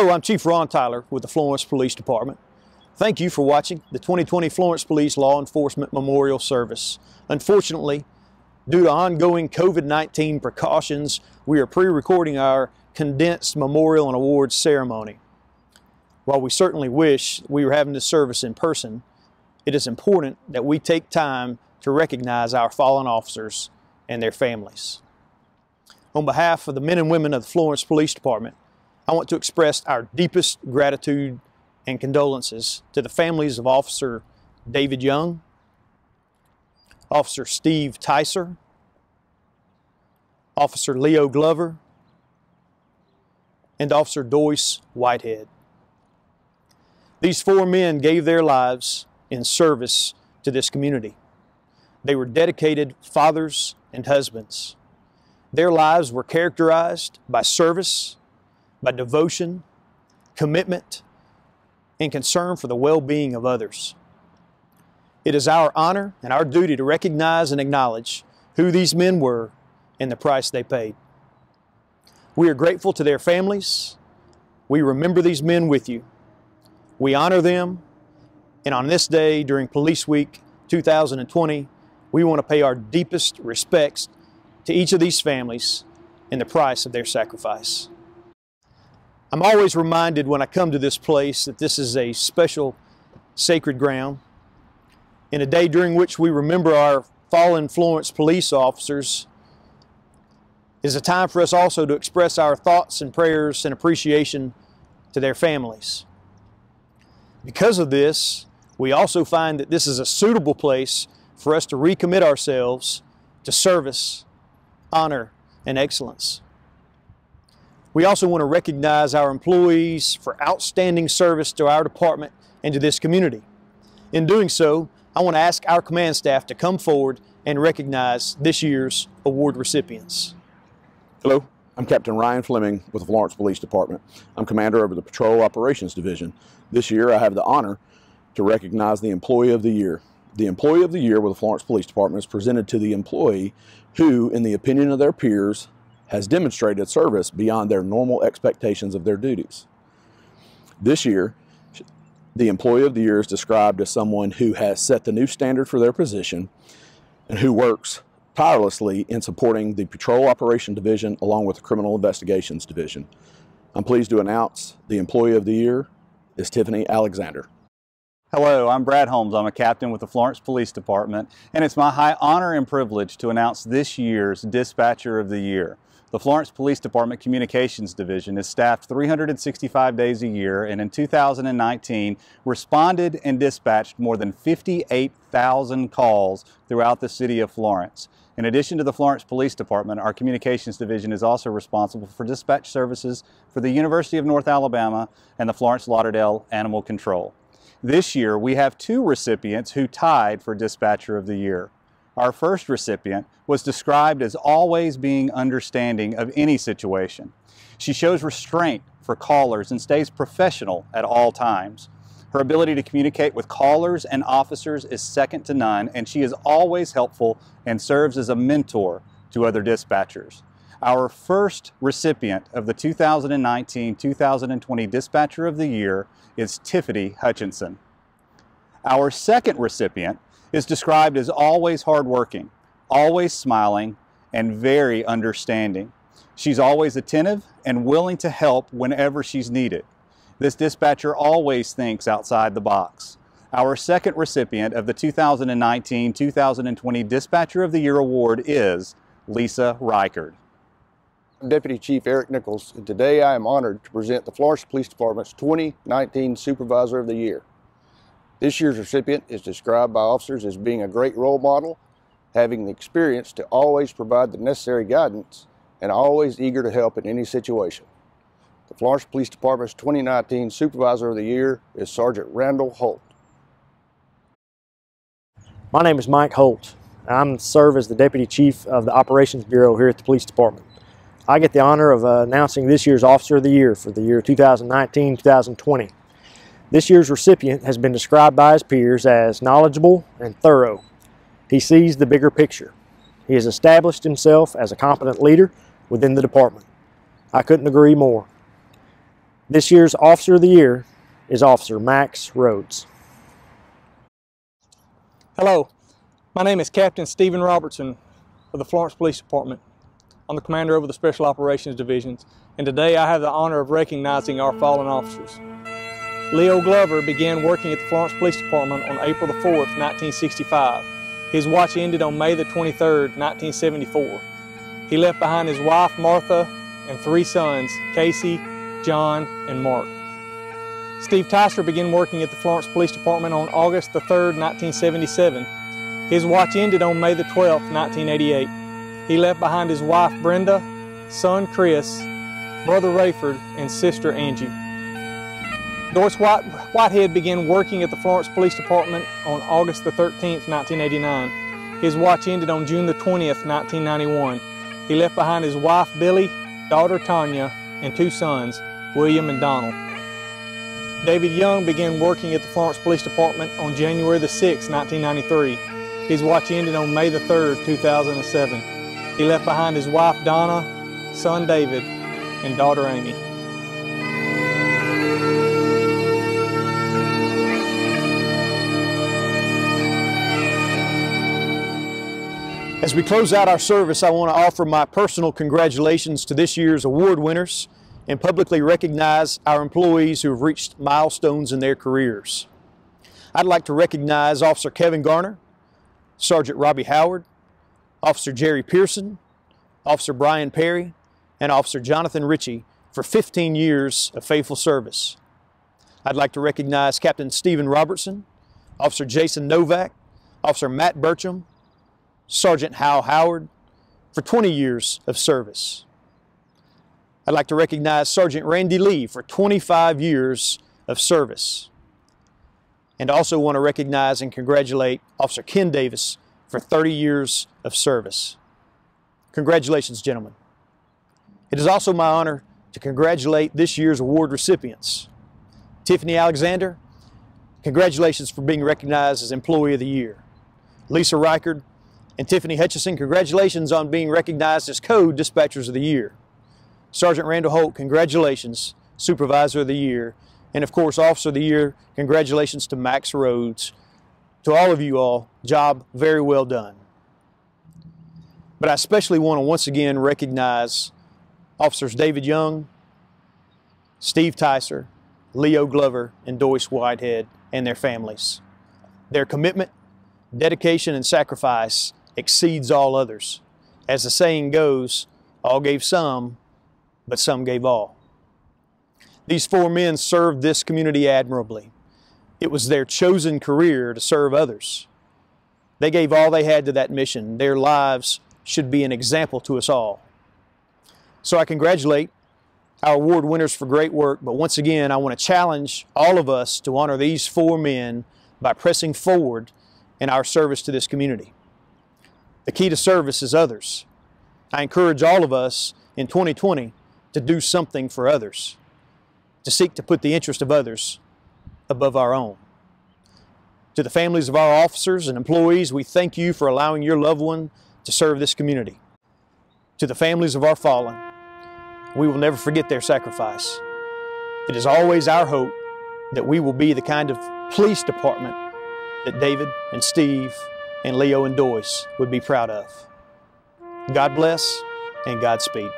Hello, I'm Chief Ron Tyler with the Florence Police Department. Thank you for watching the 2020 Florence Police Law Enforcement Memorial Service. Unfortunately, due to ongoing COVID-19 precautions, we are pre-recording our condensed memorial and awards ceremony. While we certainly wish we were having this service in person, it is important that we take time to recognize our fallen officers and their families. On behalf of the men and women of the Florence Police Department, I want to express our deepest gratitude and condolences to the families of Officer David Young, Officer Steve Ticer, Officer Leo Glover, and Officer Doyce Whitehead. These four men gave their lives in service to this community. They were dedicated fathers and husbands. Their lives were characterized by service, by devotion, commitment, and concern for the well-being of others. It is our honor and our duty to recognize and acknowledge who these men were and the price they paid. We are grateful to their families. We remember these men with you. We honor them, and on this day during Police Week 2020, we want to pay our deepest respects to each of these families and the price of their sacrifice. I'm always reminded when I come to this place that this is a special, sacred ground. In a day during which we remember our fallen Florence police officers, is a time for us also to express our thoughts and prayers and appreciation to their families. Because of this, we also find that this is a suitable place for us to recommit ourselves to service, honor, and excellence. We also want to recognize our employees for outstanding service to our department and to this community. In doing so, I want to ask our command staff to come forward and recognize this year's award recipients. Hello, I'm Captain Ryan Fleming with the Florence Police Department. I'm commander over the Patrol Operations Division. This year I have the honor to recognize the Employee of the Year. The Employee of the Year with the Florence Police Department is presented to the employee who, in the opinion of their peers, has demonstrated service beyond their normal expectations of their duties. This year, the Employee of the Year is described as someone who has set the new standard for their position and who works tirelessly in supporting the Patrol Operation Division along with the Criminal Investigations Division. I'm pleased to announce the Employee of the Year is Tiffany Alexander. Hello, I'm Brad Holmes. I'm a captain with the Florence Police Department, and it's my high honor and privilege to announce this year's Dispatcher of the Year. The Florence Police Department Communications Division is staffed 365 days a year, and in 2019 responded and dispatched more than 58,000 calls throughout the city of Florence. In addition to the Florence Police Department, our Communications Division is also responsible for dispatch services for the University of North Alabama and the Florence Lauderdale Animal Control. This year, we have two recipients who tied for Dispatcher of the Year. Our first recipient was described as always being understanding of any situation. She shows restraint for callers and stays professional at all times. Her ability to communicate with callers and officers is second to none, and she is always helpful and serves as a mentor to other dispatchers. Our first recipient of the 2019-2020 Dispatcher of the Year is Tiffany Hutchinson. Our second recipient is described as always hardworking, always smiling, and very understanding. She's always attentive and willing to help whenever she's needed. This dispatcher always thinks outside the box. Our second recipient of the 2019-2020 Dispatcher of the Year Award is Lisa Reichard. I'm Deputy Chief Eric Nichols, and today I am honored to present the Florence Police Department's 2019 Supervisor of the Year. This year's recipient is described by officers as being a great role model, having the experience to always provide the necessary guidance, and always eager to help in any situation. The Florence Police Department's 2019 Supervisor of the Year is Sergeant Randall HOLT. My name is Mike Holt. I serve as the Deputy Chief of the Operations Bureau here at the Police Department. I get the honor of announcing this year's Officer of the Year for the year 2019-2020. This year's recipient has been described by his peers as knowledgeable and thorough. He sees the bigger picture. He has established himself as a competent leader within the department. I couldn't agree more. This year's Officer of the Year is Officer Max Rhodes. Hello, my name is Captain Stephen Robertson of the Florence Police Department. I'm the commander over the Special Operations Divisions, and today I have the honor of recognizing our fallen officers. Leo Glover began working at the Florence Police Department on April the 4th, 1965. His watch ended on May the 23rd, 1974. He left behind his wife, Martha, and 3 sons, Casey, John, and Mark. Steve Teister began working at the Florence Police Department on August the 3rd, 1977. His watch ended on May the 12th, 1988. He left behind his wife, Brenda, son, Chris, brother, Rayford, and sister, Angie. Doris Whitehead began working at the Florence Police Department on August the 13th, 1989. His watch ended on June the 20th, 1991. He left behind his wife, Billy, daughter, Tanya, and 2 sons, William and Donald. David Young began working at the Florence Police Department on January the 6th, 1993. His watch ended on May the 3rd, 2007. He left behind his wife, Donna, son, David, and daughter, Amy. As we close out our service, I want to offer my personal congratulations to this year's award winners and publicly recognize our employees who have reached milestones in their careers. I'd like to recognize Officer Kevin Garner, Sergeant Robbie Howard, Officer Jerry Pearson, Officer Brian Perry, and Officer Jonathan Ritchie for 15 years of faithful service. I'd like to recognize Captain Stephen Robertson, Officer Jason Novak, Officer Matt Burcham, Sergeant Hal Howard for 20 years of service. I'd like to recognize Sergeant Randy Lee for 25 years of service. And also want to recognize and congratulate Officer Ken Davis for 30 years of service. Congratulations, gentlemen. It is also my honor to congratulate this year's award recipients. Tiffany Alexander, congratulations for being recognized as Employee of the Year. Lisa Reichard and Tiffany Hutchison, congratulations on being recognized as Code Dispatchers of the Year. Sergeant Randall Holt, congratulations, Supervisor of the Year. And of course, Officer of the Year, congratulations to Max Rhodes. To all of you all, job very well done. But I especially want to once again recognize Officers David Young, Steve Teister, Leo Glover, and Doris Whitehead and their families. Their commitment, dedication, and sacrifice exceeds all others. As the saying goes, all gave some, but some gave all. These 4 men served this community admirably. It was their chosen career to serve others. They gave all they had to that mission. Their lives should be an example to us all. So I congratulate our award winners for great work, but once again, I want to challenge all of us to honor these 4 men by pressing forward in our service to this community. The key to service is others. I encourage all of us in 2020 to do something for others, to seek to put the interest of others above our own. To the families of our officers and employees, we thank you for allowing your loved one to serve this community. To the families of our fallen, we will never forget their sacrifice. It is always our hope that we will be the kind of police department that David and Steve and Leo and Doris would be proud of. God bless and Godspeed.